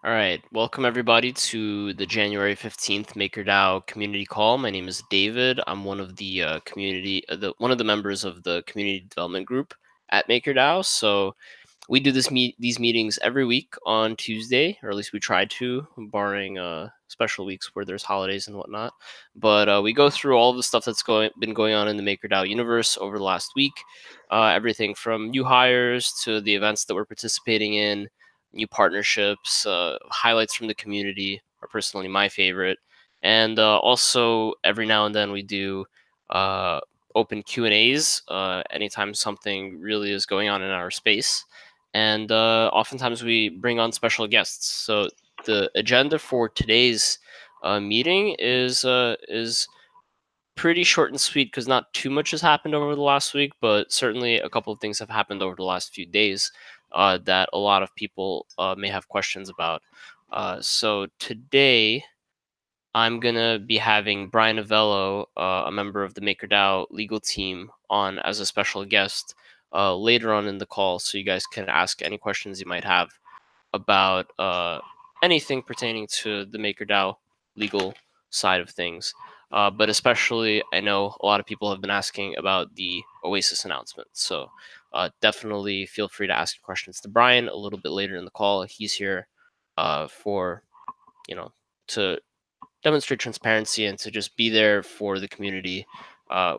All right, welcome everybody to the January 15th MakerDAO community call. My name is David. I'm one of the one of the members of the community development group at MakerDAO. So we do these meetings every week on Tuesday, or at least we try to, barring special weeks where there's holidays and whatnot. But we go through all of the stuff that's been going on in the MakerDAO universe over the last week. Everything from new hires to the events that we're participating in, new partnerships, highlights from the community are personally my favorite, and also every now and then we do open Q&As anytime something really is going on in our space. And oftentimes we bring on special guests. So the agenda for today's meeting is pretty short and sweet because not too much has happened over the last week, but certainly a couple of things have happened over the last few days that a lot of people may have questions about. So today I'm gonna be having Brian Novello, a member of the MakerDAO legal team, on as a special guest later on in the call, so you guys can ask any questions you might have about anything pertaining to the MakerDAO legal side of things. But especially, I know a lot of people have been asking about the Oasis announcement, so definitely feel free to ask your questions to Brian a little bit later in the call. He's here for to demonstrate transparency and to just be there for the community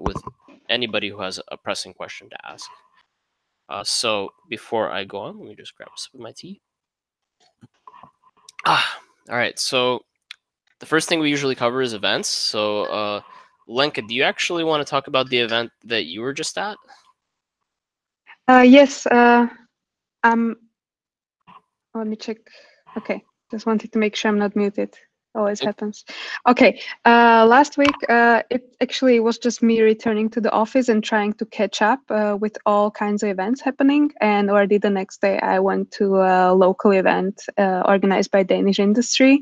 with anybody who has a pressing question to ask. So before I go on, let me just grab a sip of my tea. All right. So the first thing we usually cover is events. So Lenka, do you actually want to talk about the event that you were just at? Yes. Let me check. Okay. Just wanted to make sure I'm not muted. Always happens. Okay. Last week, it actually was just me returning to the office and trying to catch up with all kinds of events happening. And already the next day, I went to a local event organized by Danish Industry,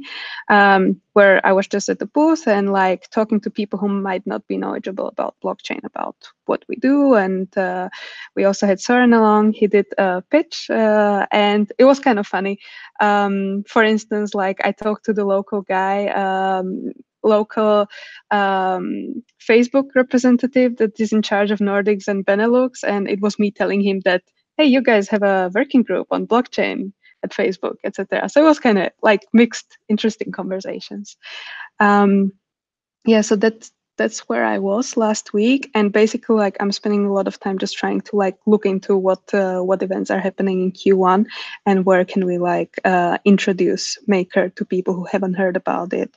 where I was just at the booth and like talking to people who might not be knowledgeable about blockchain, about what we do. And we also had Søren along. He did a pitch, and it was kind of funny. For instance, like I talked to the local guy, local Facebook representative that is in charge of Nordics and Benelux, and it was me telling him that, hey, you guys have a working group on blockchain at Facebook, etc. So it was kind of like mixed, interesting conversations. Yeah, so that's where I was last week, and basically like I'm spending a lot of time just trying to like look into what events are happening in Q1 and where can we like introduce Maker to people who haven't heard about it,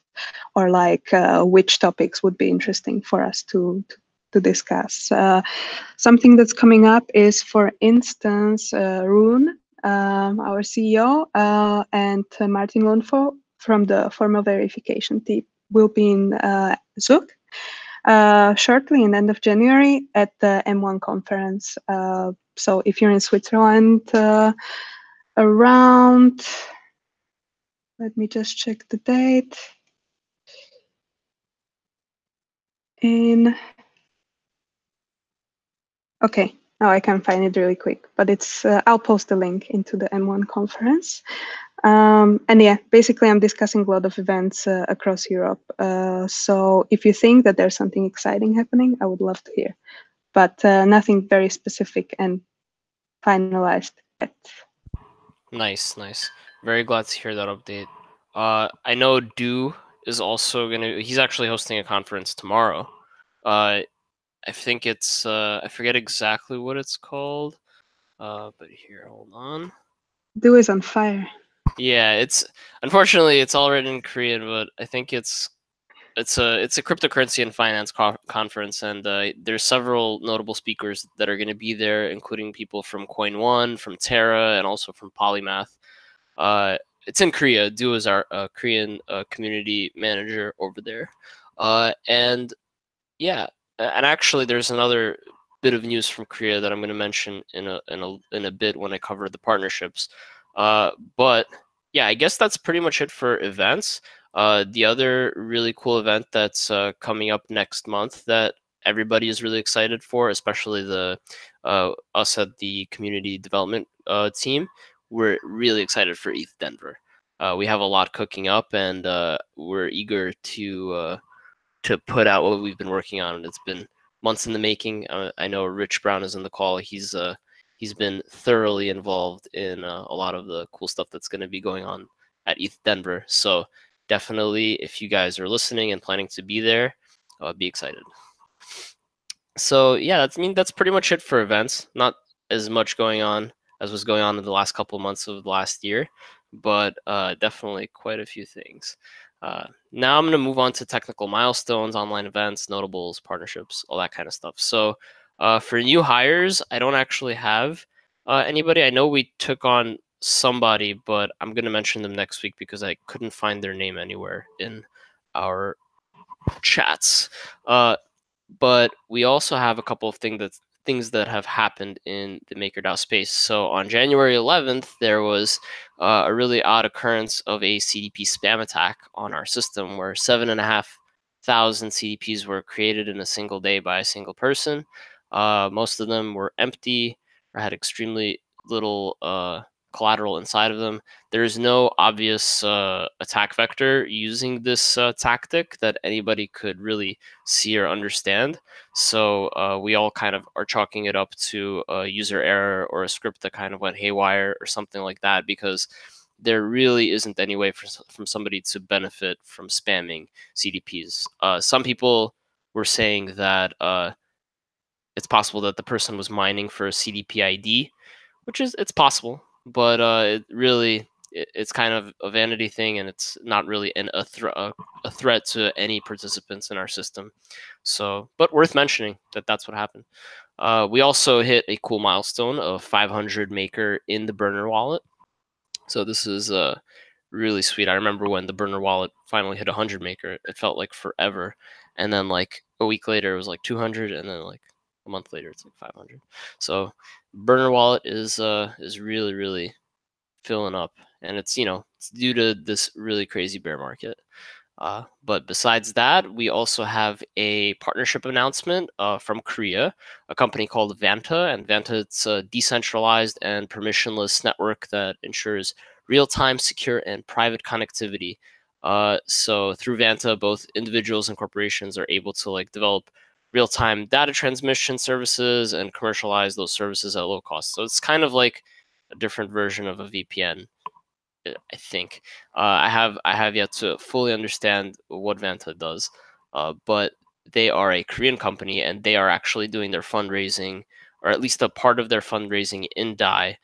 or like which topics would be interesting for us to discuss. Something that's coming up is, for instance, Rune, our CEO, and Martin Lonfo from the formal verification team will be in Zug shortly in the end of January at the M1 conference. So if you're in Switzerland around, let me just check the date. Okay, now I can find it really quick, but it's I'll post the link into the M1 conference. And yeah, basically I'm discussing a lot of events across Europe. So if you think that there's something exciting happening, I would love to hear, but nothing very specific and finalized yet. Nice. Very glad to hear that update. I know Do is also he's actually hosting a conference tomorrow. I think it's I forget exactly what it's called. But here, hold on. Do is on fire. Yeah, it's unfortunately it's all written in Korean, but I think it's a cryptocurrency and finance conference, and there's several notable speakers that are going to be there, including people from Coin One, from Terra, and also from Polymath. It's in Korea. Do is our Korean community manager over there, and yeah, and actually, there's another bit of news from Korea that I'm going to mention in a bit when I cover the partnerships. But yeah, I guess that's pretty much it for events. The other really cool event that's coming up next month that everybody is really excited for, especially the us at the community development team. We're really excited for ETH Denver. We have a lot cooking up, and we're eager to put out what we've been working on. It's been months in the making. I know Rich Brown is in the call. He's been thoroughly involved in a lot of the cool stuff that's going to be going on at ETH Denver. So definitely, if you guys are listening and planning to be there, be excited. So yeah, that's pretty much it for events. Not as much going on as was going on in the last couple of months of the last year, but definitely quite a few things. Now I'm going to move on to technical milestones, online events, notables, partnerships, all that kind of stuff. So for new hires, I don't actually have anybody. I know we took on somebody, but I'm going to mention them next week because I couldn't find their name anywhere in our chats. But we also have a couple of things that have happened in the MakerDAO space. So on January 11th, there was a really odd occurrence of a CDP spam attack on our system where 7,500 CDPs were created in a single day by a single person. Most of them were empty or had extremely little collateral inside of them. There is no obvious attack vector using this tactic that anybody could really see or understand. So we all kind of are chalking it up to a user error or a script that kind of went haywire or something like that, because there really isn't any way from somebody to benefit from spamming CDPs. Some people were saying that it's possible that the person was mining for a CDP ID, which is it's possible, but it's kind of a vanity thing, and it's not really a threat to any participants in our system. So, but worth mentioning that that's what happened. We also hit a cool milestone of 500 Maker in the burner wallet. So this is really sweet. I remember when the burner wallet finally hit 100 Maker, it felt like forever, and then like a week later it was like 200, and then like a month later it's like 500. So burner wallet is really filling up, and it's it's due to this really crazy bear market. But besides that, we also have a partnership announcement from Korea, a company called Vanta. And Vanta, it's a decentralized and permissionless network that ensures real-time, secure, and private connectivity. So through Vanta, both individuals and corporations are able to like develop real-time data transmission services and commercialize those services at low cost. So it's kind of like a different version of a VPN. I think I have yet to fully understand what Vanta does, but they are a Korean company and they are actually doing their fundraising, or at least a part of their fundraising in DAI,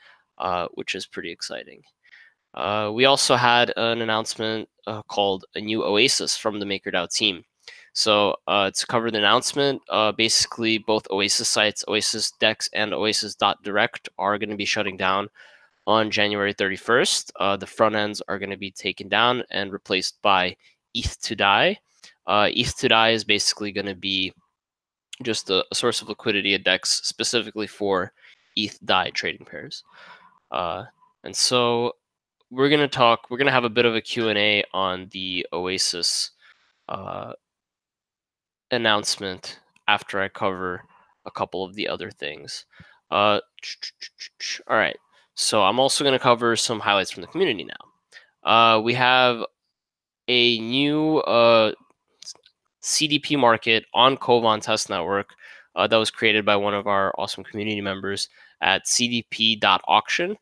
which is pretty exciting. We also had an announcement called a new Oasis from the MakerDAO team. So to cover the announcement, basically both Oasis sites, Oasis Dex and Oasis.direct, are going to be shutting down on January 31st. The front ends are going to be taken down and replaced by ETH to DAI. ETH to DAI is basically going to be just a source of liquidity, a DEX specifically for ETH DAI trading pairs. And so we're going to have a bit of a Q&A on the Oasis announcement after I cover a couple of the other things. All right. So I'm also going to cover some highlights from the community now. We have a new CDP market on Kovan Test Network that was created by one of our awesome community members at cdp.auction.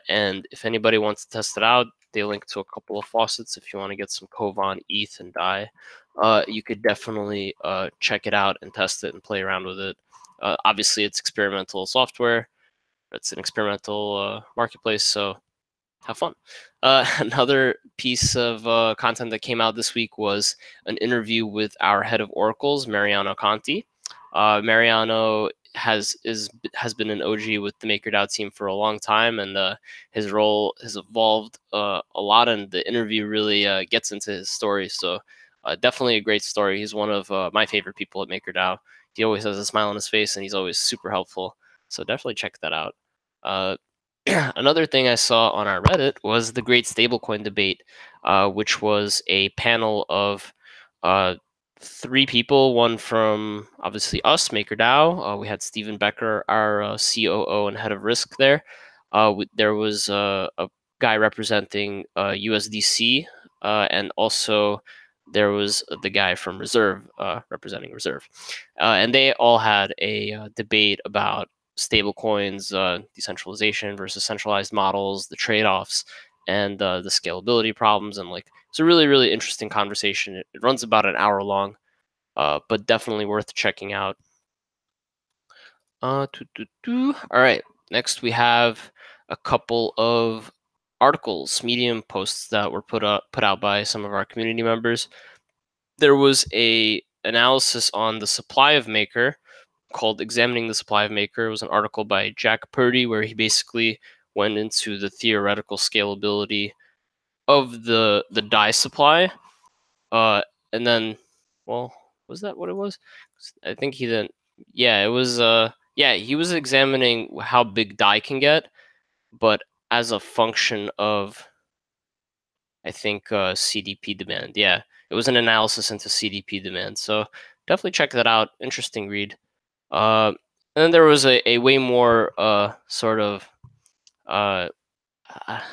And if anybody wants to test it out, they link to a couple of faucets if you want to get some Kovan, ETH, and DAI. You could definitely check it out and test it and play around with it. Obviously, it's experimental software. It's an experimental marketplace, so have fun. Another piece of content that came out this week was an interview with our head of oracles, Mariano Conti. Mariano has been an OG with the MakerDAO team for a long time, and his role has evolved a lot, and the interview really gets into his story. So definitely a great story. He's one of my favorite people at MakerDAO. He always has a smile on his face, and he's always super helpful. So definitely check that out. Another thing I saw on our Reddit was the Great Stablecoin Debate, which was a panel of three people, one from obviously us, MakerDAO. We had Stephen Becker, our COO and head of risk there. There was a guy representing USDC, and also there was the guy from Reserve representing Reserve, and they all had a debate about stablecoins, decentralization versus centralized models, the trade-offs, and the scalability problems, and like it's a really really interesting conversation. It runs about an hour long, but definitely worth checking out. All right. Next, we have a couple of articles, Medium posts that were put out by some of our community members. There was a analysis on the supply of Maker called "Examining the Supply of Maker." It was an article by Jack Purdy where he basically went into the theoretical scalability of the DAI supply. And then, well, was that what it was? I think he then, yeah, it was. Yeah, he was examining how big DAI can get, but as a function of, I think, CDP demand. Yeah, it was an analysis into CDP demand. So definitely check that out. Interesting read. And then there was a way more sort of I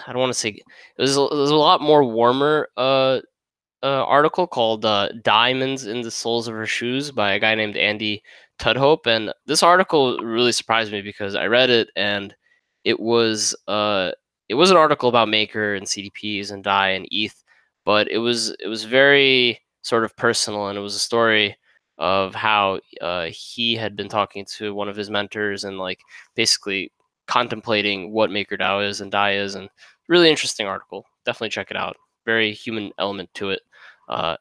don't want to say it was a lot more warmer article called "Diamonds in the Soles of Her Shoes" by a guy named Andy Tudhope, and this article really surprised me because I read it and it was uh it was an article about Maker and CDPs and DAI and ETH, but it was very sort of personal, and it was a story of how he had been talking to one of his mentors and like basically contemplating what MakerDAO is and DAI is, and really interesting article. Definitely check it out. Very human element to it. Uh,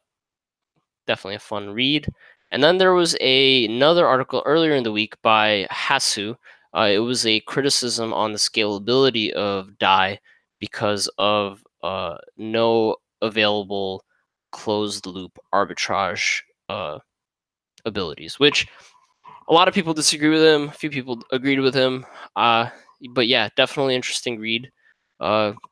Definitely a fun read. And then there was another article earlier in the week by Hasu. It was a criticism on the scalability of DAI because of no available closed loop arbitrage abilities, which a lot of people disagree with him. A few people agreed with him. But yeah, definitely interesting read.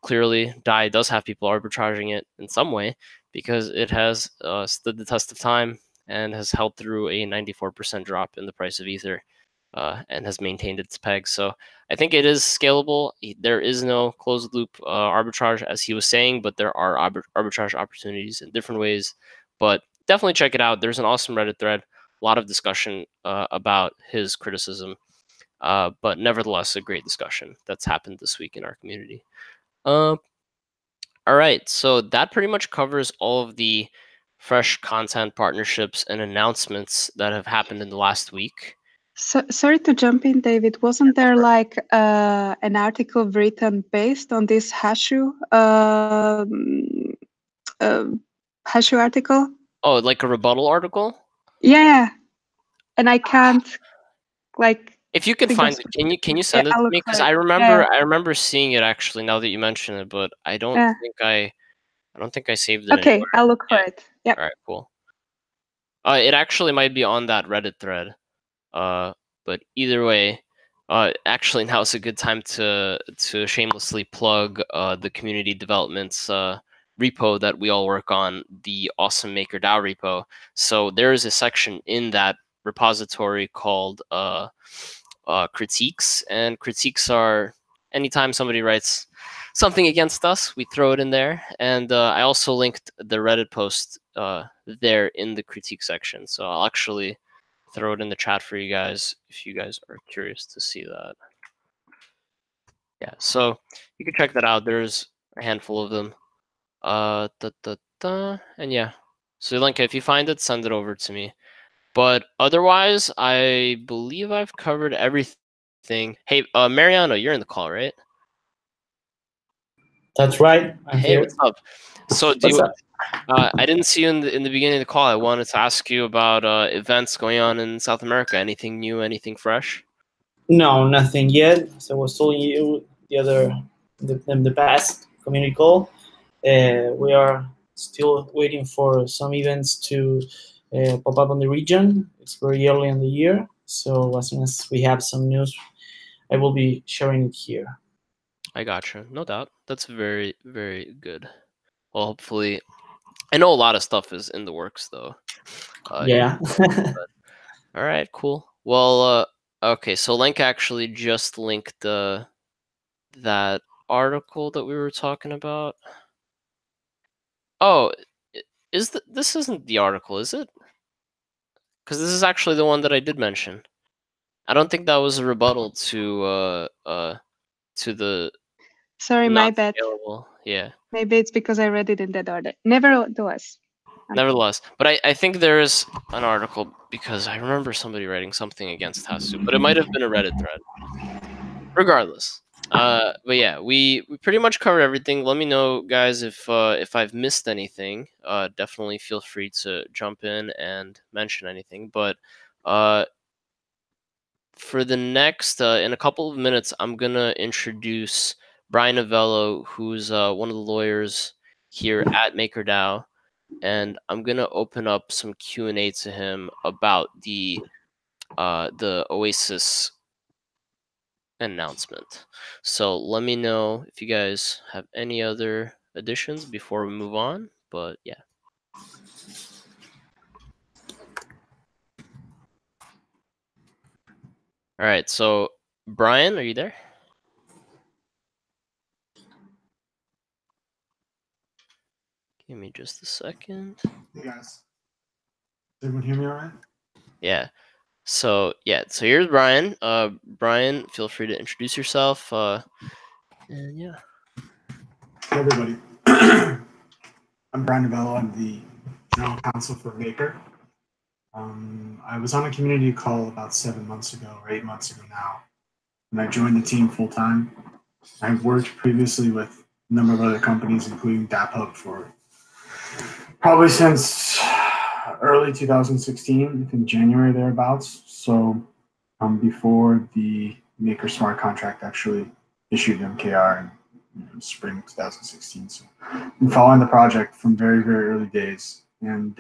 Clearly, DAI does have people arbitraging it in some way because it has stood the test of time and has held through a 94% drop in the price of Ether, and has maintained its peg. So I think it is scalable. There is no closed loop arbitrage, as he was saying, but there are arbitrage opportunities in different ways. But definitely check it out. There's an awesome Reddit thread, a lot of discussion about his criticism, but nevertheless, a great discussion that's happened this week in our community. All right, so that pretty much covers all of the fresh content partnerships and announcements that have happened in the last week. So, sorry to jump in, David. Wasn't there like an article written based on this Hashu article? Oh, like a rebuttal article? Yeah, and I can't like If you can think of find it, specific can you names. Yeah, send it I'll to look me? for Because it. I Yeah, remember seeing it actually now that you mention it, but yeah. I don't think I saved it Okay, anywhere. I'll look for Yeah. it. Yep. All right. Cool. It actually might be on that Reddit thread. But either way, actually now is a good time to shamelessly plug the community developments repo that we all work on, the awesome MakerDAO repo. So there is a section in that repository called critiques, and critiques are anytime somebody writes something against us, we throw it in there. And I also linked the Reddit post there in the critique section, so I'll actually throw it in the chat for you guys if you guys are curious to see that. Yeah, so you can check that out. There's a handful of them. And yeah. So Lenka, if you find it, send it over to me. But otherwise, I believe I've covered everything. Hey, Mariano, you're in the call, right? That's right. I'm Hey, here. what's up? So do What's you? up? I didn't see you in the beginning of the call. I wanted to ask you about events going on in South America. Anything new? Anything fresh? No, nothing yet. So I was telling you in the past community call. We are still waiting for some events to pop up on the region. It's very early in the year, so as soon as we have some news, I will be sharing it here. I gotcha. No doubt. That's very, very good. Well, hopefully, I know a lot of stuff is in the works though. Yeah. All right, cool. Well, okay. So Link actually just linked that article that we were talking about? Oh, this isn't the article, is it? Because this is actually the one that I did mention. I don't think that was a rebuttal to the Sorry, my not bad. scalable. Yeah. Maybe it's because I read it in that order. Nevertheless. Nevertheless, but I think there is an article because I remember somebody writing something against Hasu, but it might have been a Reddit thread. Regardless, but yeah, we pretty much covered everything. Let me know, guys, if I've missed anything. Definitely feel free to jump in and mention anything. But for the next in a couple of minutes, I'm gonna introduce Brian Novello, who's one of the lawyers here at MakerDAO, and I'm gonna open up some Q&A to him about the Oasis announcement. So let me know if you guys have any other additions before we move on. But yeah. All right. So Brian, are you there? Give me just a second. Hey guys, does everyone hear me all right? Yeah. So yeah. So here's Brian. Brian, feel free to introduce yourself. And yeah. Hey everybody, I'm Brian Novello. I'm the general counsel for Maker. I was on a community call about 7 months ago or 8 months ago now, and I joined the team full time. I've worked previously with a number of other companies, including DAPHub, for probably since early 2016, I think January thereabouts. So before the Maker smart contract actually issued MKR in spring 2016. So I'm following the project from very, very early days. And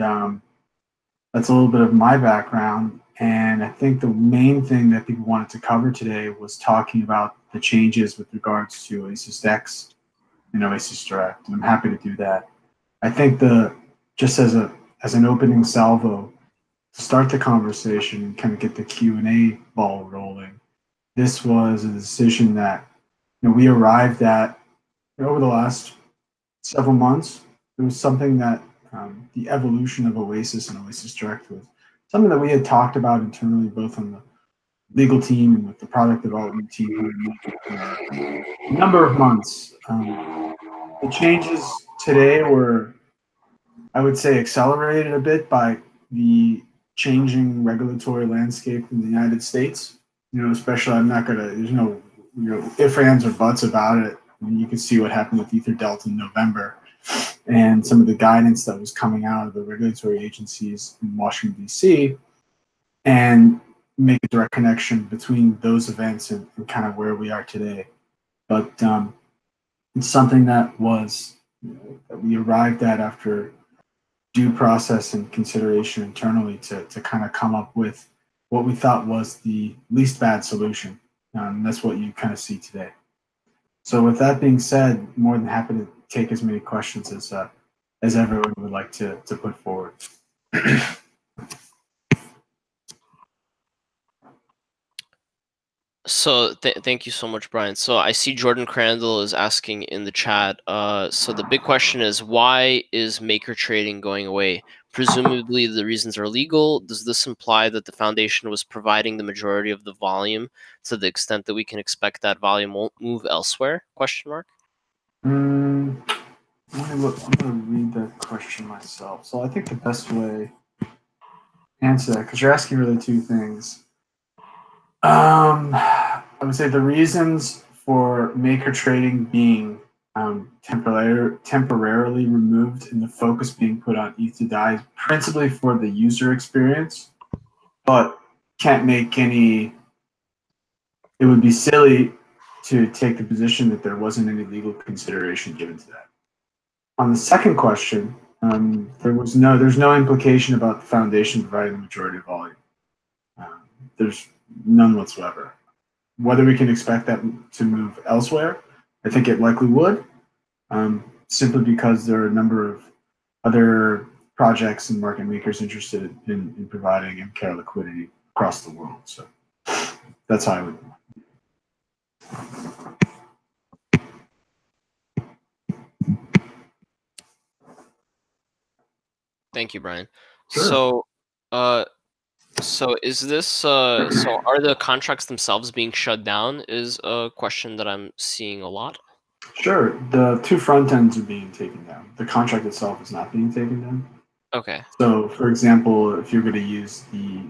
that's a little bit of my background. And I think the main thing that people wanted to cover today was talking about the changes with regards to Oasis Dex and Oasis Direct. And I'm happy to do that. I think just as an opening salvo to start the conversation and kind of get the Q&A ball rolling, this was a decision that we arrived at over the last several months. It was something that the evolution of Oasis and Oasis Direct was something that we had talked about internally, both on the legal team and with the product development team for a number of months. The changes today were, I would say, accelerated a bit by the changing regulatory landscape in the United States. Especially, I'm not gonna. There's no if, ands, or buts about it. I mean, you can see what happened with EtherDelta in November, and some of the guidance that was coming out of the regulatory agencies in Washington D.C. and make a direct connection between those events and kind of where we are today. But it's something that was that we arrived at after due process and consideration internally to kind of come up with what we thought was the least bad solution. That's what you kind of see today. So with that being said, more than happy to take as many questions as everyone would like to put forward. So thank you so much, Brian. So I see Jordan Crandall is asking in the chat. So the big question is, why is maker trading going away? Presumably the reasons are legal. Does this imply that the foundation was providing the majority of the volume to the extent that we can expect that volume won't move elsewhere? Question mark. Let me look. I'm going to read that question myself. So I think the best way to answer that, because you're asking really two things. I would say the reasons for maker trading being temporarily removed and the focus being put on ETH to DAI principally for the user experience, but can't make any. It would be silly to take the position that there wasn't any legal consideration given to that. On the second question, there's no implication about the foundation providing the majority of volume. There's none whatsoever. Whether we can expect that to move elsewhere, I think it likely would, simply because there are a number of other projects and market makers interested in providing MKR liquidity across the world. So that's how I would. Thank you, Brian. Sure. So is this so are the contracts themselves being shut down is a question that I'm seeing a lot. Sure. The two front ends are being taken down. The contract itself is not being taken down. Okay. So, for example, if you're going to use the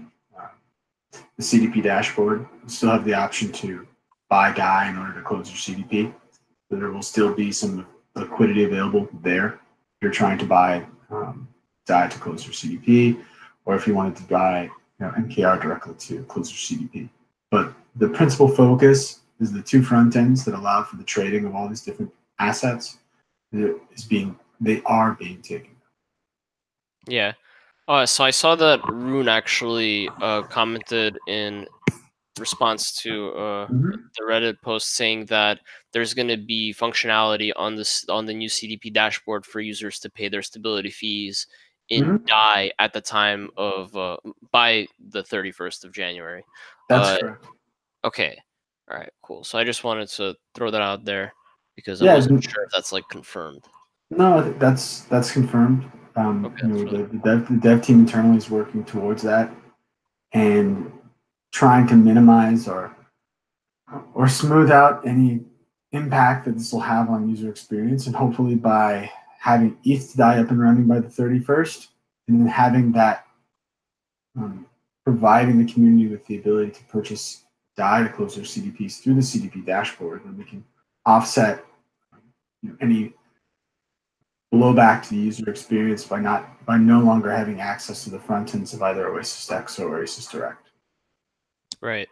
CDP dashboard, you still have the option to buy DAI in order to close your CDP. So there will still be some liquidity available there. If you're trying to buy DAI to close your CDP, or if you wanted to buy MKR directly to close your CDP. But the principal focus is the two front ends that allow for the trading of all these different assets. They are being taken. Yeah. So I saw that Rune actually commented in response to the Reddit post saying that there's going to be functionality on the new CDP dashboard for users to pay their stability fees in DAI at the time of by the 31st of January. That's correct. Okay. All right. Cool. So I just wanted to throw that out there because I wasn't sure if that's like confirmed. No, I think that's confirmed. Okay, the dev team internally is working towards that and trying to minimize or smooth out any impact that this will have on user experience. And hopefully by having ETH DAI up and running by the 31st, and then having that providing the community with the ability to purchase DAI to close their CDPs through the CDP dashboard, then we can offset any blowback to the user experience by no longer having access to the front ends of either Oasis X or Oasis Direct. Right.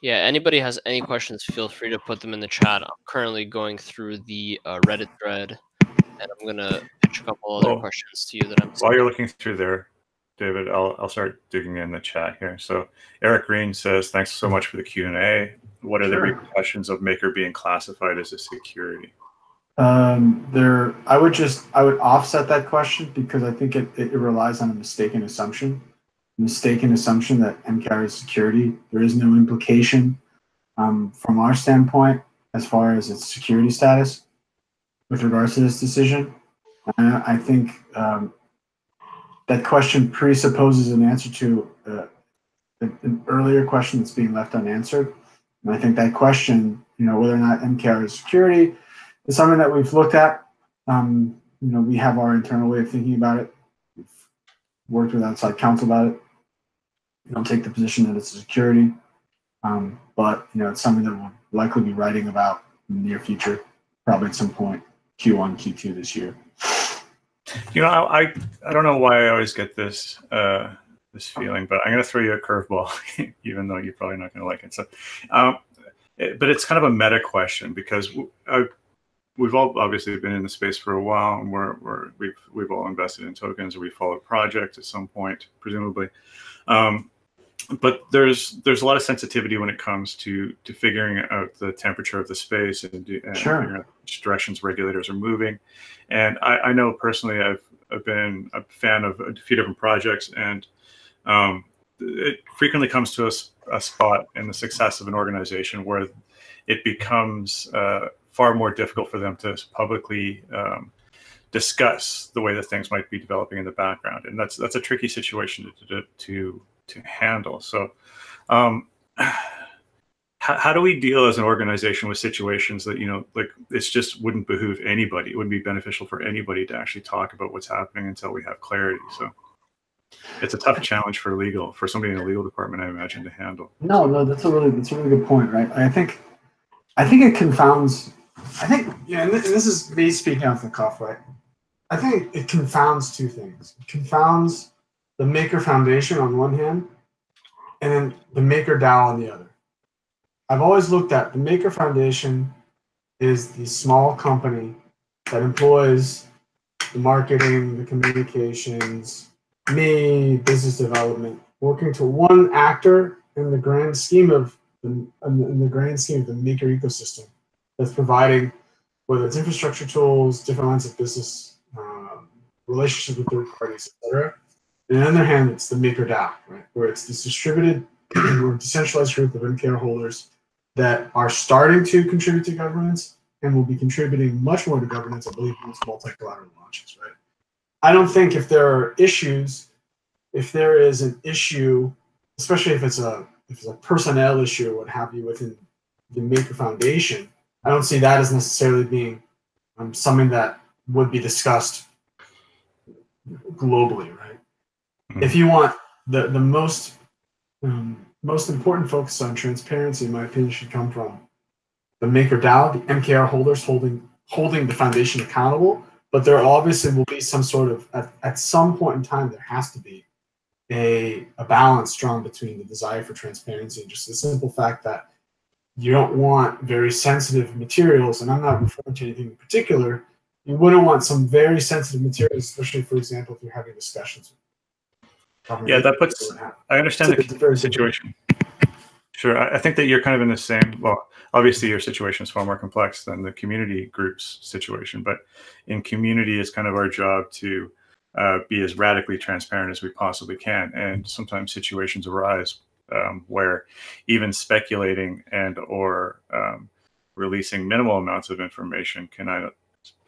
Yeah, anybody has any questions, feel free to put them in the chat. I'm currently going through the Reddit thread, and I'm gonna pitch a couple other questions to you that I'm seeing. While you're looking through there, David, I'll start digging in the chat here. So Eric Green says, thanks so much for the Q&A. What are the repercussions of Maker being classified as a security? I would offset that question because I think it relies on a mistaken assumption. Mistaken assumption that MKR is security. There is no implication from our standpoint as far as its security status with regards to this decision. I think that question presupposes an answer to an earlier question that's being left unanswered. And I think that question, whether or not MKR is security, is something that we've looked at. We have our internal way of thinking about it. We've worked with outside counsel about it. We don't take the position that it's a security, but it's something that we'll likely be writing about in the near future, probably at some point, Q1, Q2 this year. I don't know why I always get this this feeling, but I'm going to throw you a curveball, even though you're probably not going to like it. So, but it's kind of a meta question because we've all obviously been in the space for a while, and we've all invested in tokens, or we followed projects at some point, presumably. But there's a lot of sensitivity when it comes to figuring out the temperature of the space and figuring out which directions regulators are moving. And I know personally I've been a fan of a few different projects, and it frequently comes to a spot in the success of an organization where it becomes far more difficult for them to publicly discuss the way that things might be developing in the background, and that's a tricky situation to handle. So how do we deal as an organization with situations that it just wouldn't behoove anybody, it wouldn't be beneficial for anybody to actually talk about what's happening until we have clarity? So it's a tough challenge for somebody in the legal department, I imagine, to handle. No, that's a really good point, right? I think it confounds. And this is me speaking off the cuff, right? I think it confounds two things. It confounds the Maker Foundation on one hand, and then the MakerDAO on the other. I've always looked at the Maker Foundation is the small company that employs the marketing, the communications, me, business development, working to one actor in the grand scheme of the Maker ecosystem that's providing, whether it's infrastructure tools, different lines of business, relationships with third parties, etc. And on the other hand, it's the MakerDAO, right, where it's this distributed or decentralized group of MKR holders that are starting to contribute to governance, and will be contributing much more to governance, I believe, once multi-collateral launches, right? I don't think if there are issues, if there is an issue, especially if it's a personnel issue or what have you within the Maker Foundation, I don't see that as necessarily being something that would be discussed globally, right? Mm-hmm. If you want the most important focus on transparency, in my opinion, should come from the MakerDAO, the MKR holders holding the foundation accountable. But there obviously will be some sort of, at some point in time, there has to be a balance drawn between the desire for transparency and just the simple fact that you don't want very sensitive materials, and I'm not referring to anything in particular, you wouldn't want some very sensitive materials, especially, for example, if you're having discussions. Yeah, that puts, I understand the situation. Sure, I think that you're kind of in the same, well, obviously your situation is far more complex than the community group's situation, but in community, it's kind of our job to be as radically transparent as we possibly can. And sometimes situations arise where even speculating and or releasing minimal amounts of information can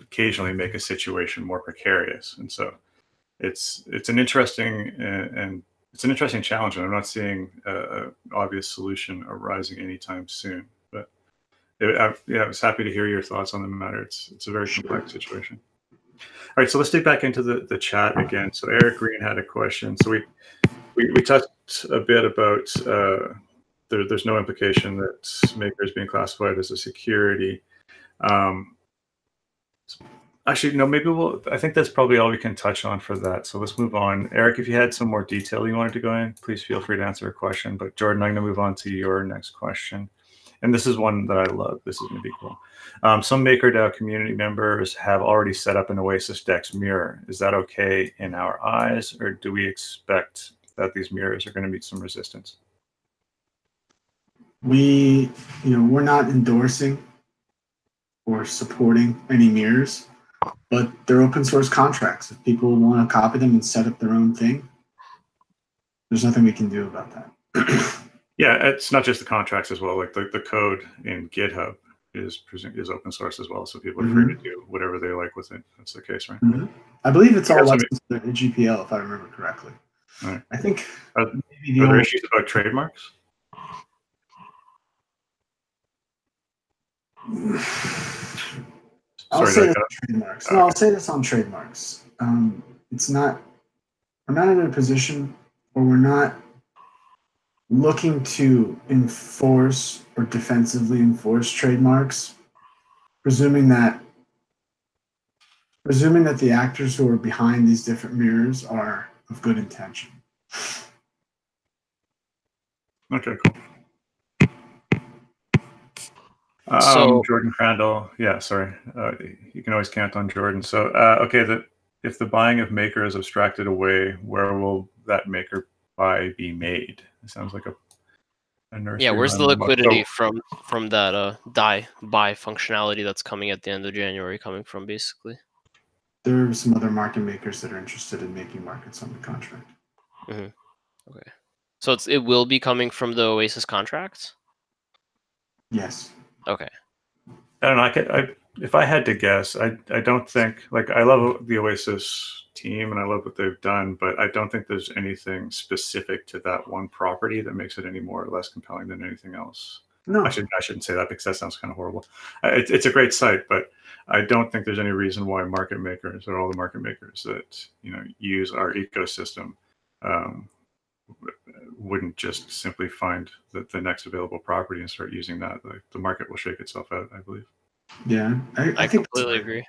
occasionally make a situation more precarious. And so it's an interesting it's an interesting challenge, and I'm not seeing an obvious solution arising anytime soon. But I was happy to hear your thoughts on the matter. It's a very complex situation. All right, so let's dig back into the chat again. So Eric Green had a question. So we touched a bit about there's no implication that Maker is being classified as a security. Actually, no, maybe I think that's probably all we can touch on for that. So let's move on. Eric, if you had some more detail you wanted to go in, please feel free to answer a question. But Jordan, I'm going to move on to your next question. And this is one that I love. This is going to be cool. Some MakerDAO community members have already set up an Oasis DEX mirror. Is that okay in our eyes, or do we expect that these mirrors are going to meet some resistance? We're not endorsing or supporting any mirrors, but they're open source contracts. If people want to copy them and set up their own thing, there's nothing we can do about that. Yeah, it's not just the contracts as well. Like the code in GitHub is open source as well, so people are free to do whatever they like with it. That's the case, right? I believe it's all licensed to GPL, if I remember correctly. All right. I think. Are there issues about trademarks? I'll say this on trademarks. No, I'll say this on trademarks. We're not in a position, or we're not looking to enforce or defensively enforce trademarks, presuming that the actors who are behind these different mirrors are of good intention. Okay, cool. So Jordan Crandall, yeah, sorry. You can always count on Jordan. So, okay, if the buying of Maker is abstracted away, where will that Maker buy be made? It sounds like a nursery. Yeah, where's the liquidity from that buy functionality that's coming at the end of January coming from, basically? There are some other market makers that are interested in making markets on the contract. Okay. So it will be coming from the Oasis contracts? Yes. Okay. I don't know. If I had to guess, I don't think, like, I love the Oasis team and I love what they've done, but I don't think there's anything specific to that one property that makes it any more or less compelling than anything else. No, I shouldn't say that because that sounds kind of horrible. It's a great site, but I don't think there's any reason why market makers or all the market makers that use our ecosystem wouldn't just simply find the next available property and start using that. Like, the market will shake itself out, I believe. Yeah, I think completely agree.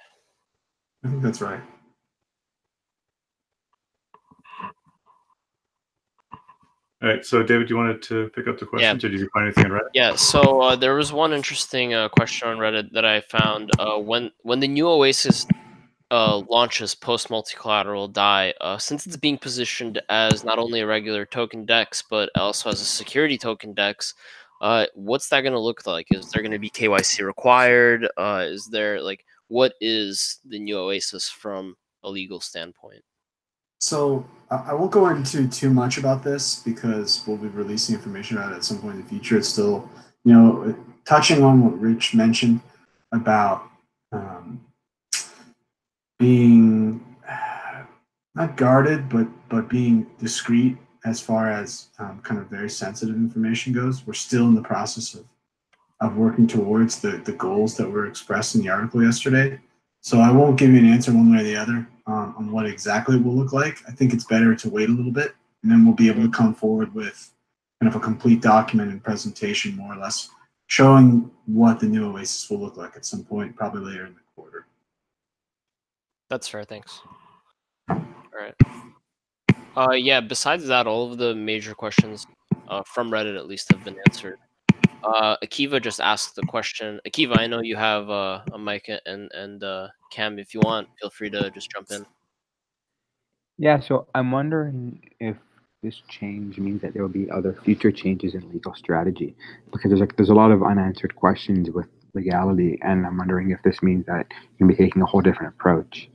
I think that's right. All right, so David, you wanted to pick up the questions, or did you find anything on Reddit? Yeah, so there was one interesting question on Reddit that I found. When the new Oasis launches post multi-collateral DAI, since it's being positioned as not only a regular token DEX, but also as a security token DEX, what's that going to look like? Is there going to be KYC required? Is there, like, what is the new Oasis from a legal standpoint? So I won't go into too much about this because we'll be releasing information about it at some point in the future. It's still, touching on what Rich mentioned. about being not guarded, but being discreet as far as kind of very sensitive information goes. We're still in the process of working towards the goals that were expressed in the article yesterday. So I won't give you an answer one way or the other on what exactly it will look like. I think it's better to wait a little bit, and then we'll be able to come forward with kind of a complete document and presentation, more or less, showing what the new Oasis will look like at some point, probably later in the quarter. That's fair. Thanks. All right. Yeah. Besides that, all of the major questions from Reddit, at least, have been answered. Akiva just asked the question. Akiva, I know you have a mic and Cam. If you want, feel free to just jump in. Yeah, so I'm wondering if this change means that there will be other future changes in legal strategy, because there's a lot of unanswered questions with legality, and I'm wondering if this means that you'll be taking a whole different approach.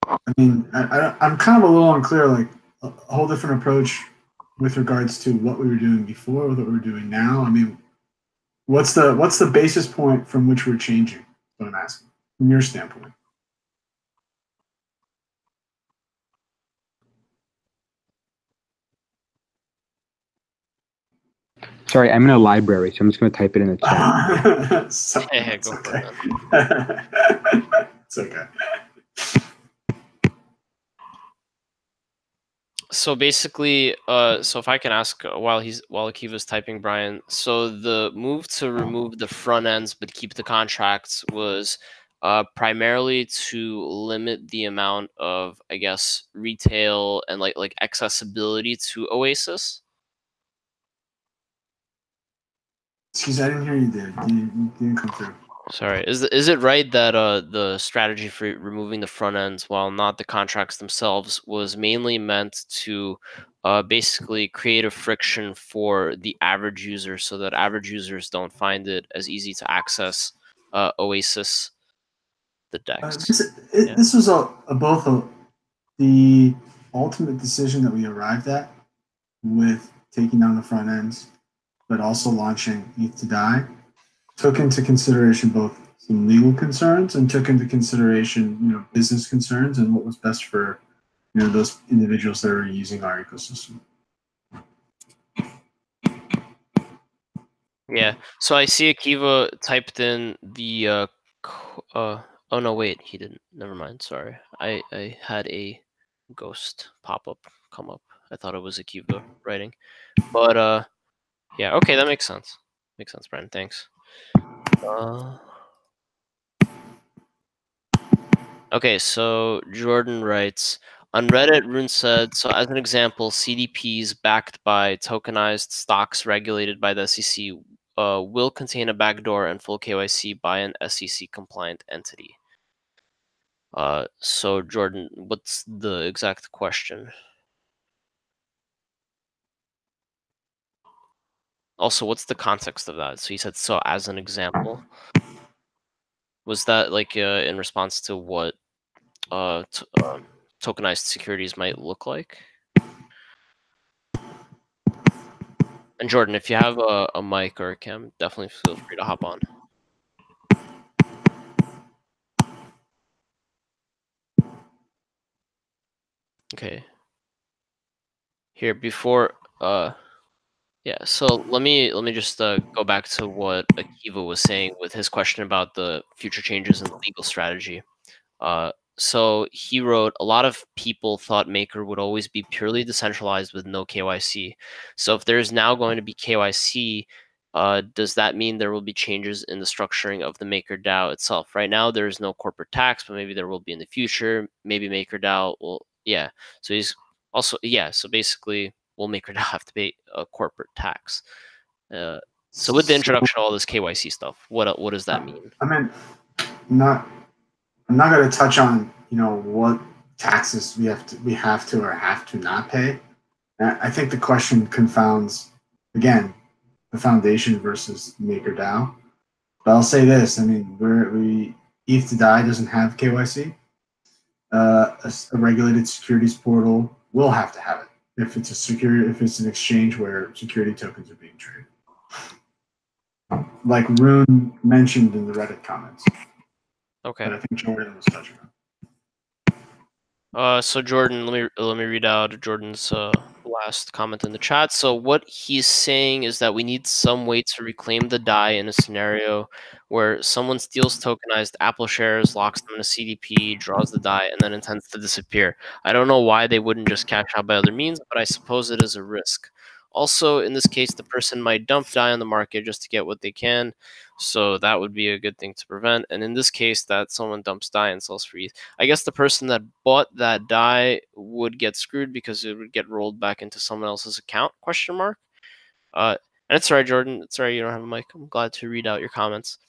I mean, I'm kind of a little unclear, like a whole different approach with regards to what we were doing before, what we're doing now. I mean, what's the basis point from which we're changing? What I'm asking from your standpoint. Sorry, I'm in a library, so I'm just going to type it in the chat. Yeah, go for it. It's okay. So basically, so if I can ask while Akiva's typing, Brian. So the move to remove the front ends but keep the contracts was primarily to limit the amount of, I guess, retail and like accessibility to Oasis. Excuse me, I didn't hear you there. You didn't come through. Sorry, is it right that the strategy for removing the front ends, while not the contracts themselves, was mainly meant to basically create a friction for the average user, so that average users don't find it as easy to access Oasis, the DEX? This was both the ultimate decision that we arrived at with taking down the front ends, but also launching ETH to DAI, took into consideration both some legal concerns and took into consideration, business concerns and what was best for, those individuals that are using our ecosystem. Yeah. So I see Akiva typed in the oh no, wait, he didn't. Never mind. Sorry. I had a ghost come up. I thought it was Akiva writing. But yeah, okay, that makes sense. Makes sense, Brian. Thanks. Okay, so Jordan writes on Reddit. Rune said, so as an example, CDPs backed by tokenized stocks regulated by the SEC will contain a backdoor and full KYC by an SEC compliant entity. So Jordan, what's the exact question? Also, what's the context of that? So he said, so as an example, was that like in response to what tokenized securities might look like? And Jordan, if you have a mic or a cam, definitely feel free to hop on. Okay. Here before yeah, so let me just go back to what Akiva was saying with his question about the future changes in the legal strategy. So he wrote, a lot of people thought Maker would always be purely decentralized with no KYC. So if there's now going to be KYC, does that mean there will be changes in the structuring of the MakerDAO itself? Right now, there is no corporate tax, but maybe there will be in the future. Maybe MakerDAO will, yeah. So he's also, yeah. So basically, will MakerDAO have to pay a corporate tax? So with the introduction of all this KYC stuff, what does that mean? I mean, I'm not going to touch on what taxes we have to or have to not pay. I think the question confounds, again, the foundation versus MakerDAO. But I'll say this: I mean, ETH to DAI doesn't have KYC. A regulated securities portal will have to have it if it's an exchange where security tokens are being traded. like Rune mentioned in the Reddit comments. Okay. That I think Jordan was touching on. So Jordan, let me read out Jordan's last comment in the chat. So what he's saying is that we need some way to reclaim the DAI in a scenario where someone steals tokenized Apple shares, locks them in a CDP, draws the DAI, and then intends to disappear. I don't know why they wouldn't just cash out by other means, but I suppose it is a risk. Also, in this case, the person might dump DAI on the market just to get what they can. So that would be a good thing to prevent. And in this case, that someone dumps DAI and sells for ETH. I guess the person that bought that DAI would get screwed because it would get rolled back into someone else's account? Question mark. And it's all right, Jordan. It's all right. You don't have a mic. I'm glad to read out your comments.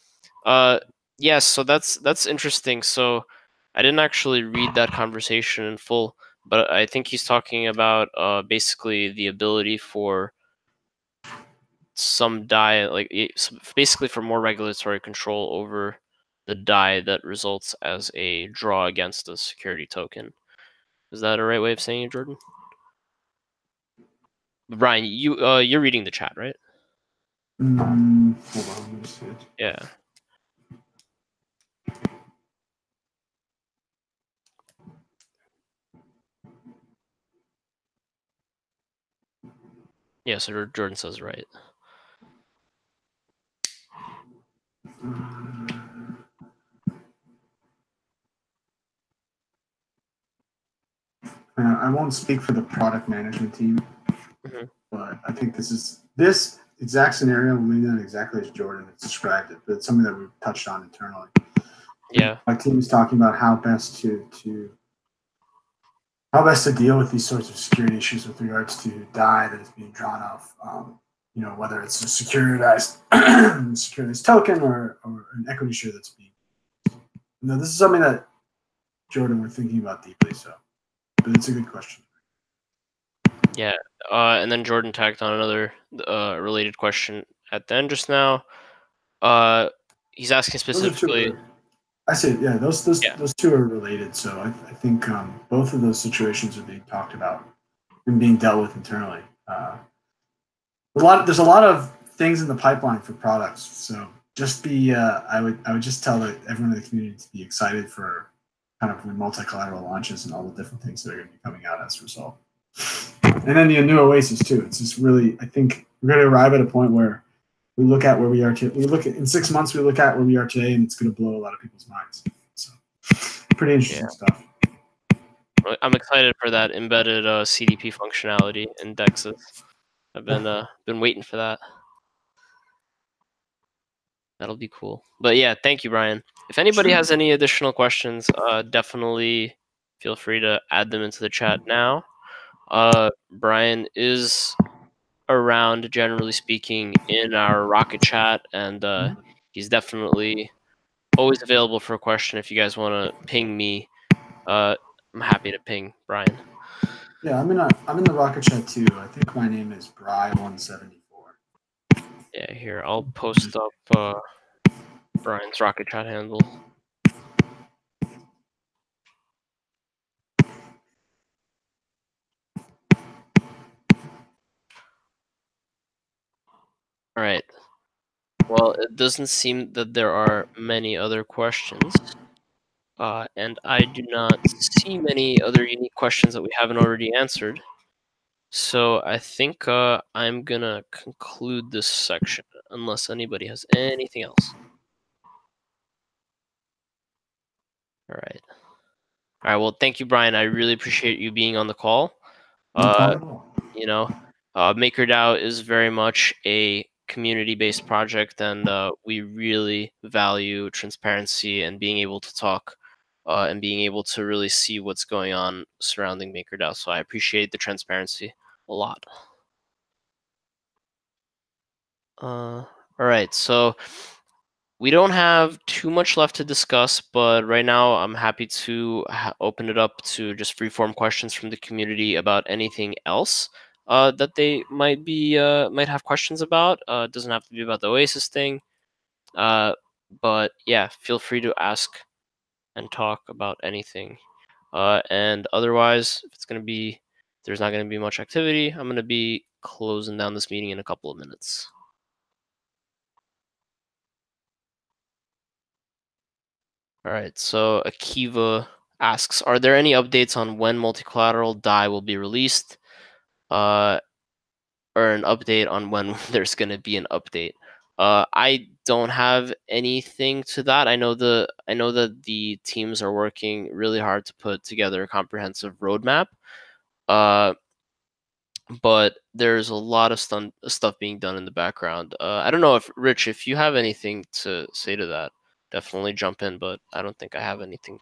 Yes. So that's interesting. So I didn't actually read that conversation in full, but I think he's talking about basically the ability for some DAI, like basically for more regulatory control over the DAI that results as a draw against a security token. Is that a right way of saying it, Jordan? Brian, you're reading the chat, right? Hold on, let me see it. Yeah. Yeah, so Jordan says right. I won't speak for the product management team, but I think this exact scenario may not exactly as Jordan has described it, but it's something that we've touched on internally. Yeah. My team is talking about how best to deal with these sorts of security issues with regards to DAI that is being drawn off. Whether it's a securitized token or an equity share that's being. This is something that Jordan we're thinking about deeply. So, but it's a good question. Yeah. And then Jordan tagged on another related question at the end just now. He's asking specifically. I see. Yeah, those two are related. So I think both of those situations are being talked about and being dealt with internally. There's a lot of things in the pipeline for products. So just be. I would just tell everyone in the community to be excited for kind of when multi-collateral launches and all the different things that are going to be coming out as a result. And then the new Oasis too. It's just really. I think we're going to arrive at a point where we look at where we are. In 6 months, we look at where we are today, and it's going to blow a lot of people's minds. So, pretty interesting stuff. I'm excited for that embedded CDP functionality in Dexes. I've been waiting for that. That'll be cool. But yeah, thank you, Brian. If anybody has any additional questions, definitely feel free to add them into the chat now. Brian is around, generally speaking, in our Rocket chat, and he's definitely always available for a question. If you guys want to ping me, I'm happy to ping Brian. Yeah, I'm in the Rocket chat too. I think my name is Bry174. Yeah, here I'll post up Brian's Rocket chat handle. All right. Well, it doesn't seem that there are many other questions. And I do not see many other unique questions that we haven't already answered. So I think I'm going to conclude this section unless anybody has anything else. All right. All right. Well, thank you, Brian. I really appreciate you being on the call. MakerDAO is very much a community-based project, and we really value transparency and being able to talk and being able to really see what's going on surrounding MakerDAO. So I appreciate the transparency a lot. All right, so we don't have too much left to discuss, but right now I'm happy to open it up to just free-form questions from the community about anything else that they might have questions about. It doesn't have to be about the Oasis thing, but yeah, feel free to ask and talk about anything. And otherwise, if there's not going to be much activity, I'm going to be closing down this meeting in a couple of minutes. All right. So Akiva asks, are there any updates on when multi-collateral DAI will be released? Or an update on when there's going to be an update. I don't have anything to that. I know that the teams are working really hard to put together a comprehensive roadmap. But there's a lot of stuff being done in the background. I don't know if Rich, if you have anything to say to that, definitely jump in. But I don't think I have anything.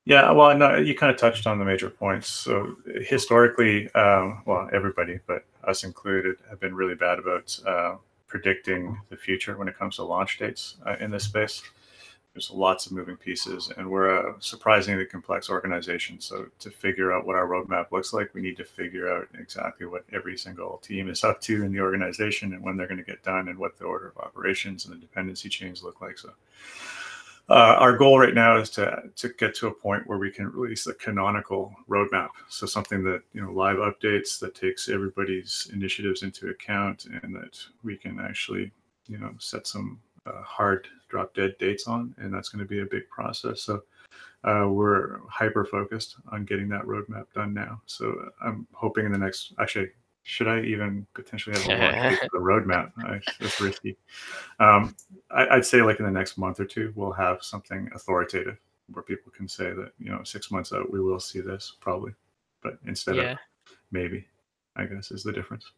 Yeah, well, no, you kind of touched on the major points. So historically, well, everybody, but us included, have been really bad about predicting the future when it comes to launch dates in this space. There's lots of moving pieces, and we're a surprisingly complex organization. So to figure out what our roadmap looks like, we need to figure out exactly what every single team is up to in the organization and when they're going to get done and what the order of operations and the dependency chains look like. So our goal right now is to get to a point where we can release a canonical roadmap. So something that, live updates, that takes everybody's initiatives into account, and that we can actually, set some hard drop dead dates on. And that's going to be a big process. So we're hyper focused on getting that roadmap done now. So I'm hoping in the next, actually, should I even potentially have a launch date for the roadmap? That's risky. I'd say like in the next month or two, we'll have something authoritative where people can say that, 6 months out, we will see this probably, but instead of maybe, I guess is the difference.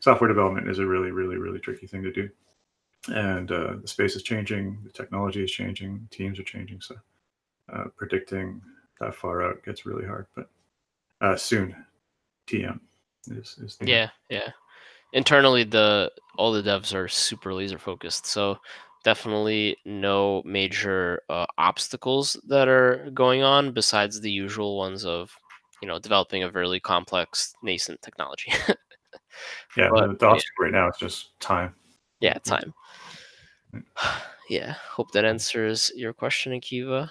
Software development is a really, really, really tricky thing to do. And the space is changing, the technology is changing, teams are changing. So predicting that far out gets really hard, but soon, TM. Yeah. Internally, all the devs are super laser focused, so definitely no major obstacles that are going on besides the usual ones of developing a very complex nascent technology. Yeah, but the obstacle right now is just time. Yeah, time. Yeah, hope that answers your question, Akiva.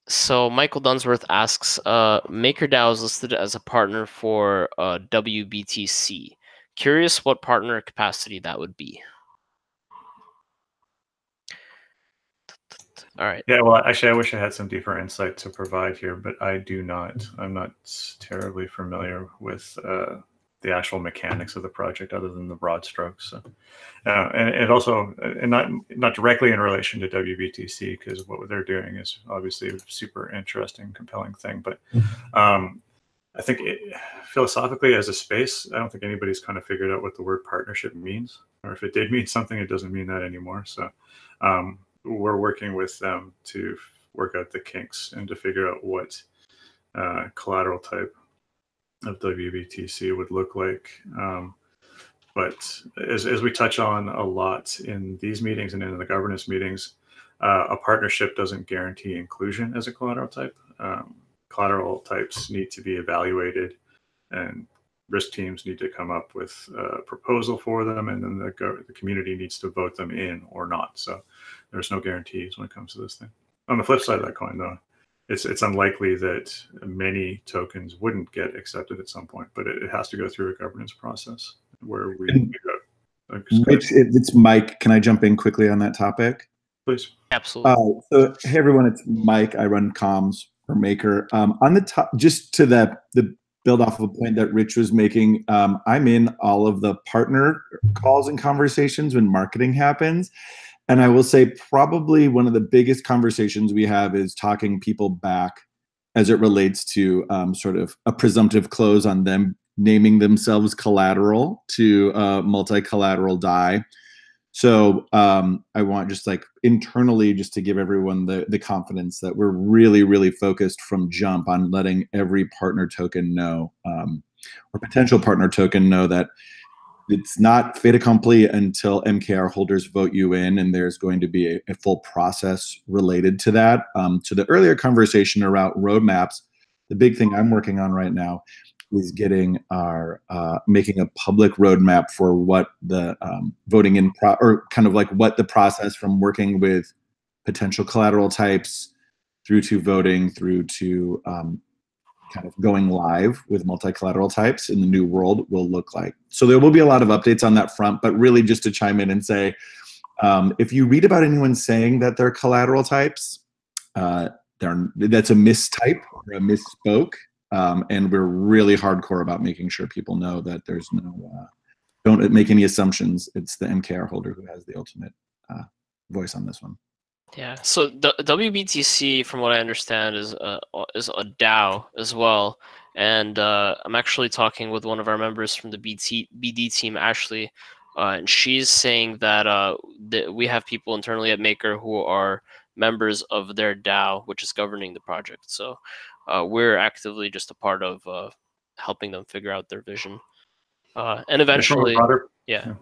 So Michael Dunsworth asks, MakerDAO is listed as a partner for WBTC. Curious what partner capacity that would be. All right. Yeah, well, actually, I wish I had some deeper insight to provide here, but I do not. I'm not terribly familiar with the actual mechanics of the project, other than the broad strokes. So, and it also, and not directly in relation to WBTC, because what they're doing is obviously a super interesting, compelling thing. But I think philosophically, as a space, I don't think anybody's kind of figured out what the word partnership means, or if it did mean something, it doesn't mean that anymore. So we're working with them to work out the kinks and to figure out what collateral type of WBTC would look like. But as we touch on a lot in these meetings and in the governance meetings, a partnership doesn't guarantee inclusion as a collateral type. Collateral types need to be evaluated, and risk teams need to come up with a proposal for them, and then the community needs to vote them in or not. So there's no guarantees when it comes to this thing. On the flip side of that coin, though, it's unlikely that many tokens wouldn't get accepted at some point, but it has to go through a governance process where we go. It's Mike. Can I jump in quickly on that topic? Please. Absolutely. So hey everyone, it's Mike. I run comms for Maker. On the top, just to the build off of a point that Rich was making, I'm in all of the partner calls and conversations when marketing happens. And I will say probably one of the biggest conversations we have is talking people back as it relates to sort of a presumptive close on them naming themselves collateral to multi-collateral DAI. So I want just like internally just to give everyone the confidence that we're really, really focused from jump on letting every partner token know or potential partner token know that it's not fait accompli until MKR holders vote you in, and there's going to be a full process related to that. To the earlier conversation around roadmaps, the big thing I'm working on right now is getting our making a public roadmap for what the voting in or kind of like what the process from working with potential collateral types through to voting through to kind of going live with multi-collateral types in the new world will look like. So there will be a lot of updates on that front, but really just to chime in and say, If you read about anyone saying that they're collateral types, that's a mistype or a misspoke, and we're really hardcore about making sure people know that there's no, don't make any assumptions. It's the MKR holder who has the ultimate voice on this one. Yeah. So the WBTC, from what I understand, is a DAO as well. And I'm actually talking with one of our members from the BD team, Ashley, and she's saying that we have people internally at Maker who are members of their DAO, which is governing the project. So we're actively just a part of helping them figure out their vision. And eventually, yeah.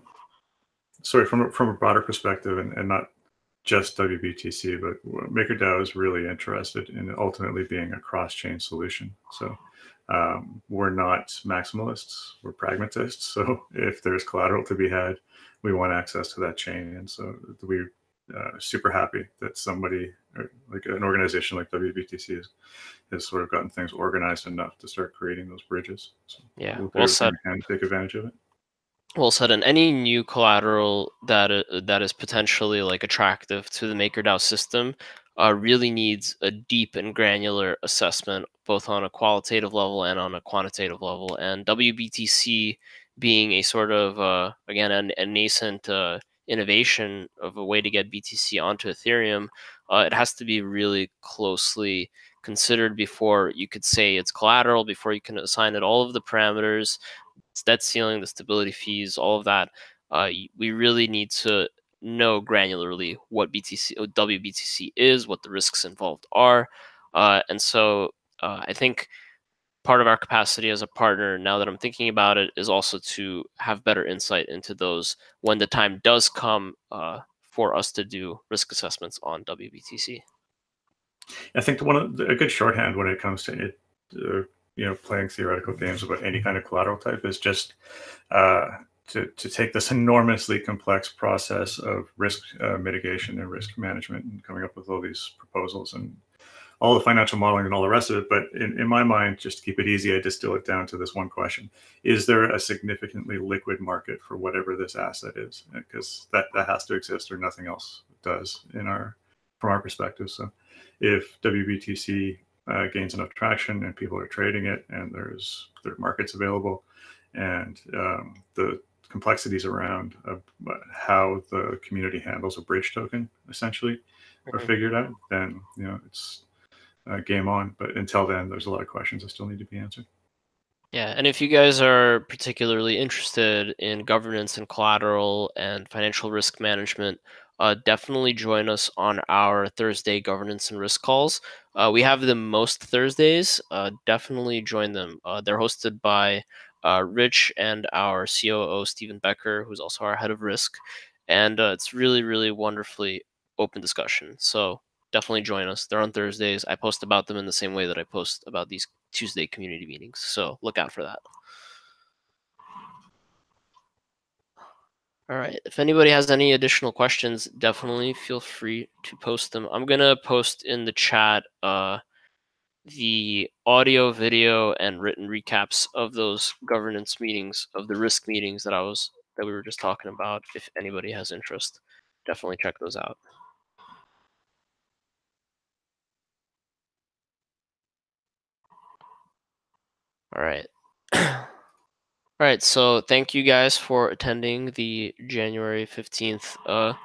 Sorry, from a broader perspective, and not just WBTC, but MakerDAO is really interested in ultimately being a cross-chain solution. So we're not maximalists, we're pragmatists. So if there's collateral to be had, we want access to that chain. And so we're super happy that somebody, like an organization like WBTC has sort of gotten things organized enough to start creating those bridges. So yeah, we'll well said. and take advantage of it. Well said. And any new collateral that is potentially like attractive to the MakerDAO system really needs a deep and granular assessment, both on a qualitative level and on a quantitative level. And WBTC being a sort of again a nascent innovation of a way to get BTC onto Ethereum, it has to be really closely considered before you could say it's collateral, before you can assign it all of the parameters, its debt ceiling, the stability fees, all of that. We really need to know granularly what WBTC is, what the risks involved are, and so I think part of our capacity as a partner, now that I'm thinking about it, is also to have better insight into those when the time does come for us to do risk assessments on WBTC. I think a good shorthand when it comes to it, playing theoretical games about any kind of collateral type is just to take this enormously complex process of risk mitigation and risk management and coming up with all these proposals and all the financial modeling and all the rest of it. But in my mind, just to keep it easy, I distill it down to this one question: is there a significantly liquid market for whatever this asset is? Because that has to exist, or nothing else does from our perspective. So if WBTC gains enough traction and people are trading it, and there are markets available, and the complexities around how the community handles a bridge token essentially are figured out, then it's game on. But until then, there's a lot of questions that still need to be answered. Yeah, and if you guys are particularly interested in governance and collateral and financial risk management, definitely join us on our Thursday governance and risk calls. We have them most Thursdays. Definitely join them. They're hosted by Rich and our COO, Stephen Becker, who's also our head of risk. And it's really, really wonderfully open discussion. So definitely join us. They're on Thursdays. I post about them in the same way that I post about these Tuesday community meetings. So look out for that. All right. If anybody has any additional questions, definitely feel free to post them. I'm going to post in the chat the audio, video, and written recaps of those governance meetings, of the risk meetings that we were just talking about. If anybody has interest, definitely check those out. All right. All right, so thank you guys for attending the January 15th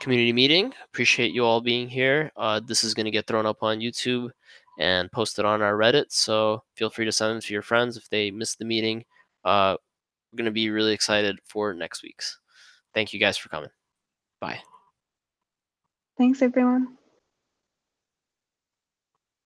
community meeting. Appreciate you all being here. This is going to get thrown up on YouTube and posted on our Reddit, so feel free to send them to your friends if they missed the meeting. We're going to be really excited for next week's. Thank you guys for coming. Bye. Thanks, everyone.